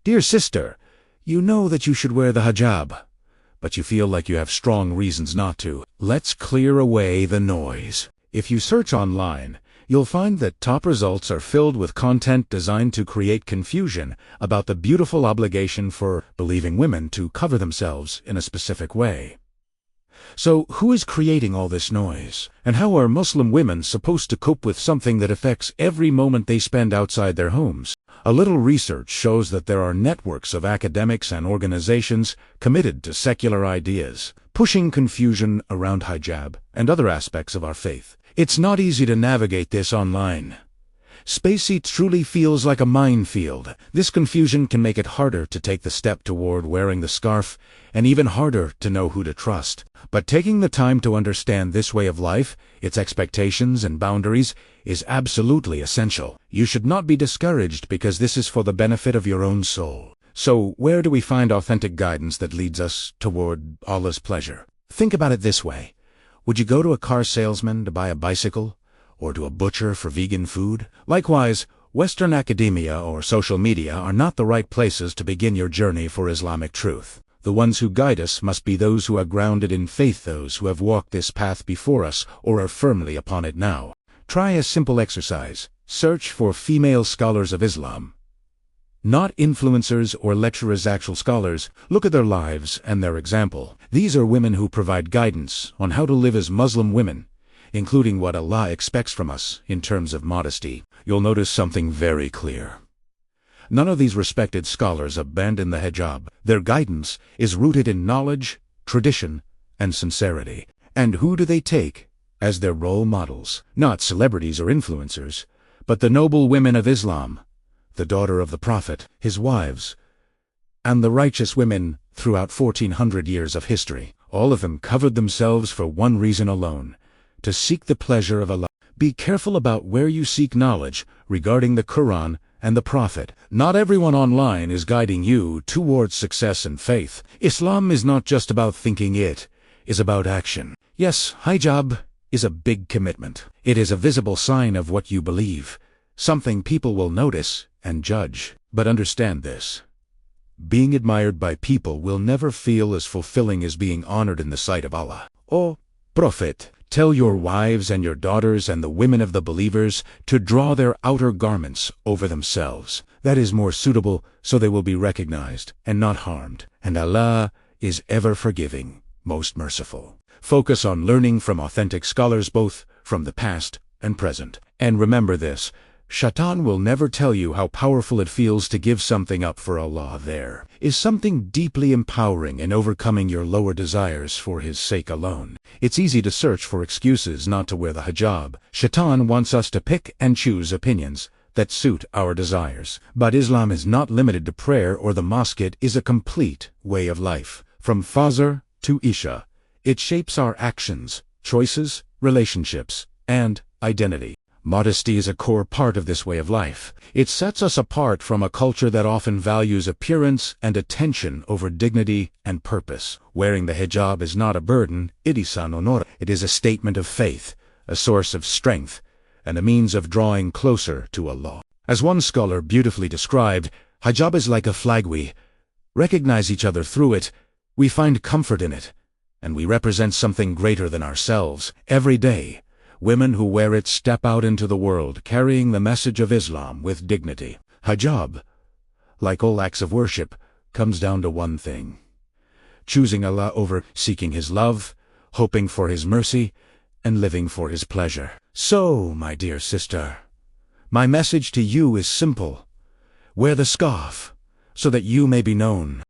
Dear sister, you know that you should wear the hijab, but you feel like you have strong reasons not to. Let's clear away the noise. If you search online, you'll find that top results are filled with content designed to create confusion about the beautiful obligation for believing women to cover themselves in a specific way. So, who is creating all this noise? And how are Muslim women supposed to cope with something that affects every moment they spend outside their homes? A little research shows that there are networks of academics and organizations committed to secular ideas, pushing confusion around hijab and other aspects of our faith. It's not easy to navigate this online. Spacey truly feels like a minefield. This confusion can make it harder to take the step toward wearing the scarf, and even harder to know who to trust. But taking the time to understand this way of life, its expectations and boundaries, is absolutely essential. You should not be discouraged because this is for the benefit of your own soul. So, where do we find authentic guidance that leads us toward Allah's pleasure? Think about it this way. Would you go to a car salesman to buy a bicycle? Or to a butcher for vegan food? Likewise, Western academia or social media are not the right places to begin your journey for Islamic truth. The ones who guide us must be those who are grounded in faith, those who have walked this path before us or are firmly upon it now. Try a simple exercise. Search for female scholars of Islam. Not influencers or lecturers, actual scholars. Look at their lives and their example. These are women who provide guidance on how to live as Muslim women, including what Allah expects from us in terms of modesty. You'll notice something very clear. None of these respected scholars abandon the hijab. Their guidance is rooted in knowledge, tradition, and sincerity. And who do they take as their role models? Not celebrities or influencers, but the noble women of Islam, the daughter of the Prophet, his wives, and the righteous women throughout 1400 years of history. All of them covered themselves for one reason alone: to seek the pleasure of Allah. Be careful about where you seek knowledge regarding the Quran and the Prophet. Not everyone online is guiding you towards success and faith. Islam is not just about thinking, it is about action. Yes, hijab is a big commitment. It is a visible sign of what you believe, something people will notice and judge. But understand this: being admired by people will never feel as fulfilling as being honored in the sight of Allah. O Prophet, tell your wives and your daughters and the women of the believers to draw their outer garments over themselves. That is more suitable, so they will be recognized and not harmed. And Allah is ever forgiving, most merciful. Focus on learning from authentic scholars, both from the past and present. And remember this: shaytan will never tell you how powerful it feels to give something up for Allah. There is something deeply empowering in overcoming your lower desires for His sake alone. It's easy to search for excuses not to wear the hijab. Shaytan wants us to pick and choose opinions that suit our desires. But Islam is not limited to prayer or the mosque. It is a complete way of life. From Fajr to Isha, it shapes our actions, choices, relationships, and identity. Modesty is a core part of this way of life. It sets us apart from a culture that often values appearance and attention over dignity and purpose. Wearing the hijab is not a burden, it is an honor. It is a statement of faith, a source of strength, and a means of drawing closer to Allah. As one scholar beautifully described, hijab is like a flag. We recognize each other through it, we find comfort in it, and we represent something greater than ourselves. Every day, women who wear it step out into the world carrying the message of Islam with dignity. Hijab, like all acts of worship, comes down to one thing: choosing Allah over seeking His love, hoping for His mercy, and living for His pleasure. So, my dear sister, my message to you is simple: wear the scarf so that you may be known.